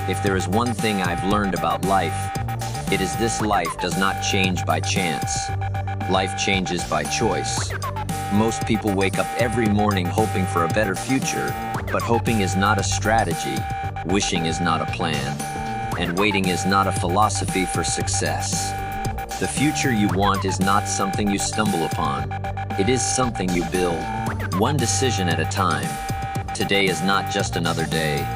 If there is one thing I've learned about life, it is this: life does not change by chance. Life changes by choice. Most people wake up every morning hoping for a better future, but hoping is not a strategy, wishing is not a plan, and waiting is not a philosophy for success. The future you want is not something you stumble upon. It is something you build, one decision at a time. Today is not just another day.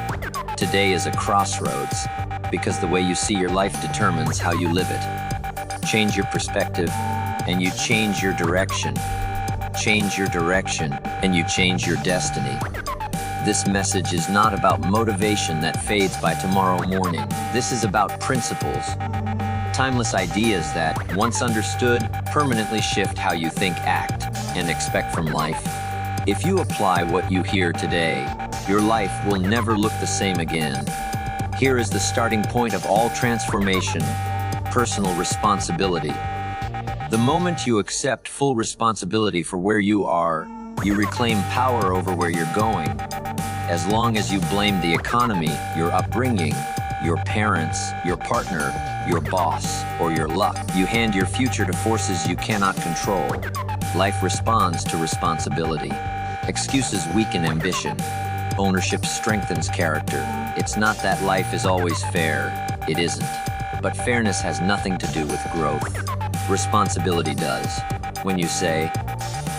Today is a crossroads, because the way you see your life determines how you live it. Change your perspective, and you change your direction. Change your direction, and you change your destiny. This message is not about motivation that fades by tomorrow morning. This is about principles. Timeless ideas that, once understood, permanently shift how you think, act, and expect from life. If you apply what you hear today, your life will never look the same again. Here is the starting point of all transformation: personal responsibility. The moment you accept full responsibility for where you are, you reclaim power over where you're going. As long as you blame the economy, your upbringing, your parents, your partner, your boss, or your luck, you hand your future to forces you cannot control. Life responds to responsibility. Excuses weaken ambition. Ownership strengthens character. It's not that life is always fair. It isn't. But fairness has nothing to do with growth. Responsibility does. When you say,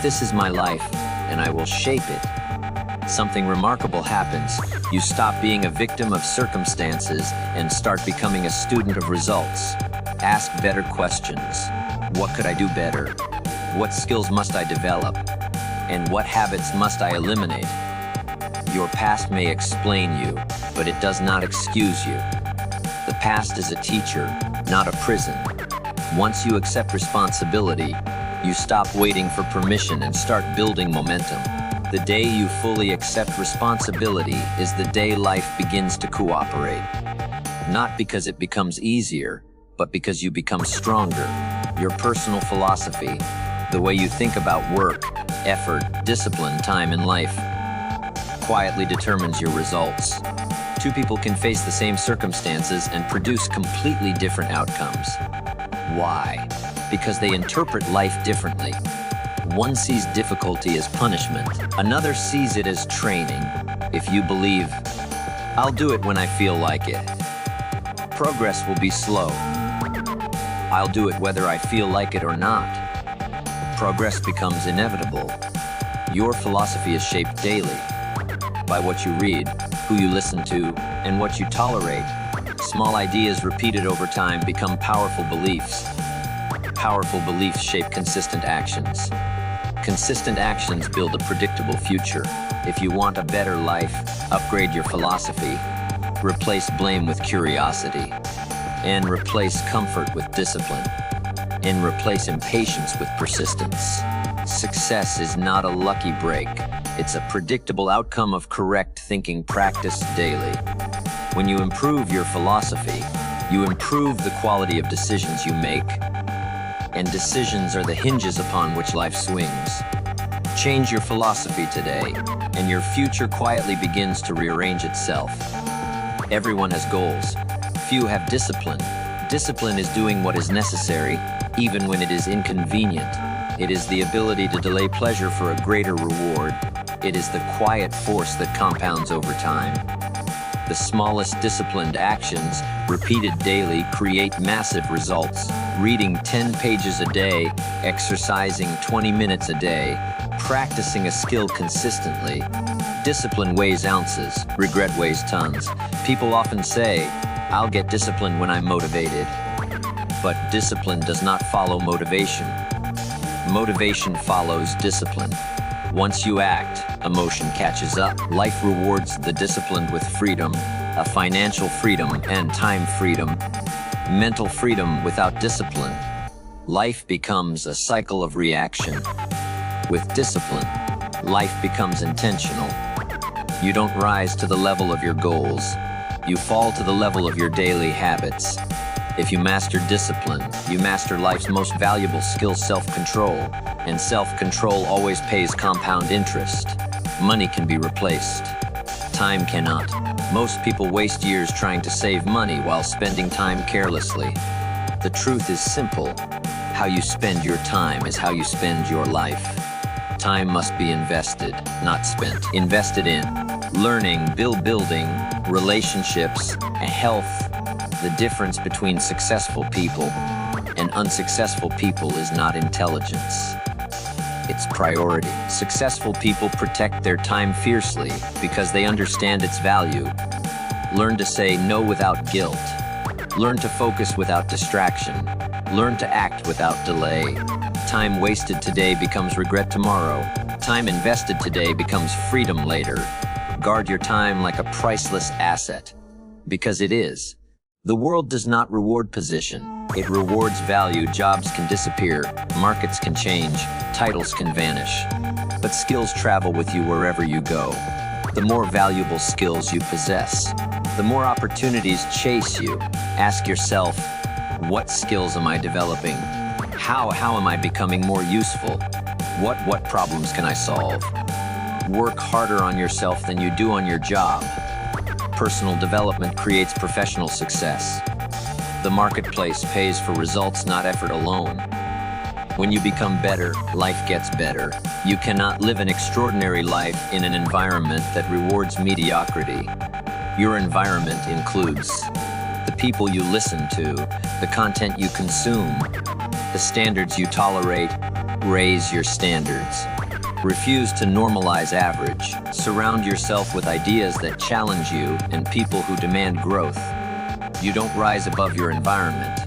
"This is my life, and I will shape it," something remarkable happens. You stop being a victim of circumstances and start becoming a student of results. Ask better questions. What could I do better? What skills must I develop? And what habits must I eliminate? Your past may explain you, but it does not excuse you. The past is a teacher, not a prison. Once you accept responsibility, you stop waiting for permission and start building momentum. The day you fully accept responsibility is the day life begins to cooperate. Not because it becomes easier, but because you become stronger. Your personal philosophy, the way you think about work, effort, discipline, time, and life, quietly determines your results. Two people can face the same circumstances and produce completely different outcomes. Why? Because they interpret life differently. One sees difficulty as punishment. Another sees it as training. If you believe, "I'll do it when I feel like it," progress will be slow. "I'll do it whether I feel like it or not," progress becomes inevitable. Your philosophy is shaped daily by what you read, who you listen to, and what you tolerate. Small ideas repeated over time become powerful beliefs. Powerful beliefs shape consistent actions. Consistent actions build a predictable future. If you want a better life, upgrade your philosophy. Replace blame with curiosity. And replace comfort with discipline. And replace impatience with persistence. Success is not a lucky break. It's a predictable outcome of correct thinking practiced daily. When you improve your philosophy, you improve the quality of decisions you make. And decisions are the hinges upon which life swings. Change your philosophy today, and your future quietly begins to rearrange itself. Everyone has goals. Few have discipline. Discipline is doing what is necessary, even when it is inconvenient. It is the ability to delay pleasure for a greater reward. It is the quiet force that compounds over time. The smallest disciplined actions, repeated daily, create massive results. Reading 10 pages a day, exercising 20 minutes a day, practicing a skill consistently. Discipline weighs ounces, regret weighs tons. People often say, "I'll get disciplined when I'm motivated." But discipline does not follow motivation. Motivation follows discipline. Once you act, emotion catches up. Life rewards the disciplined with freedom, a financial freedom and time freedom. Mental freedom without discipline. Life becomes a cycle of reaction. With discipline, life becomes intentional. You don't rise to the level of your goals. You fall to the level of your daily habits. If you master discipline, you master life's most valuable skill, self-control. And self-control always pays compound interest. Money can be replaced. time cannot. Most people waste years trying to save money while spending time carelessly. The truth is simple. How you spend your time is how you spend your life. Time must be invested, not spent. Invested in learning, building, relationships, health. The difference between successful people and unsuccessful people is not intelligence. It's priority. Successful people protect their time fiercely because they understand its value. Learn to say no without guilt. Learn to focus without distraction. Learn to act without delay. Time wasted today becomes regret tomorrow. Time invested today becomes freedom later. Guard your time like a priceless asset, because it is. The world does not reward position. It rewards value. Jobs can disappear, markets can change, titles can vanish. But skills travel with you wherever you go. The more valuable skills you possess, the more opportunities chase you. Ask yourself, what skills am I developing? How am I becoming more useful? What problems can I solve? Work harder on yourself than you do on your job. Personal development creates professional success. The marketplace pays for results, not effort alone. When you become better, life gets better. You cannot live an extraordinary life in an environment that rewards mediocrity. Your environment includes the people you listen to, the content you consume, the standards you tolerate. Raise your standards. Refuse to normalize average. Surround yourself with ideas that challenge you and people who demand growth. You don't rise above your environment.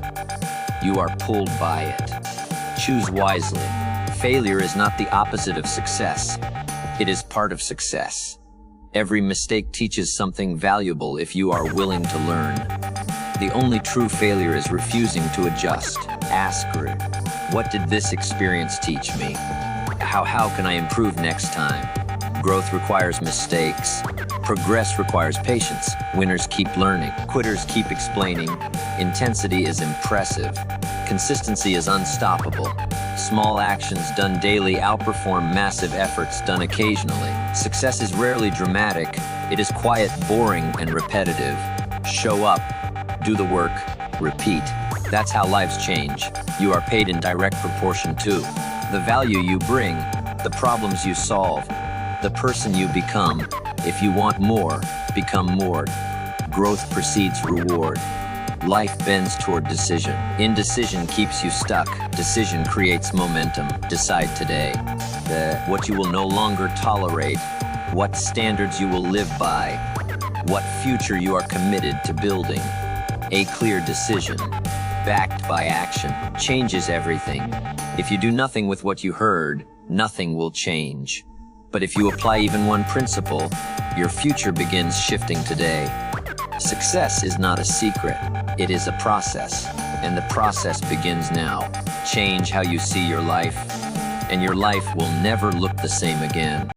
You are pulled by it. Choose wisely. Failure is not the opposite of success. It is part of success. Every mistake teaches something valuable if you are willing to learn. The only true failure is refusing to adjust. Ask, what did this experience teach me? How can I improve next time? Growth requires mistakes. Progress requires patience. Winners keep learning. Quitters keep explaining. Intensity is impressive. Consistency is unstoppable. Small actions done daily outperform massive efforts done occasionally. Success is rarely dramatic. It is quiet, boring, and repetitive. Show up, do the work, repeat. That's how lives change. You are paid in direct proportion to the value you bring, the problems you solve, the person you become. If you want more, become more. Growth precedes reward. Life bends toward decision. Indecision keeps you stuck. Decision creates momentum. Decide today what you will no longer tolerate, what standards you will live by, what future you are committed to building. A clear decision, backed by action, changes everything. If you do nothing with what you heard, nothing will change. But if you apply even one principle, your future begins shifting today. Success is not a secret, it is a process, and the process begins now. Change how you see your life, and your life will never look the same again.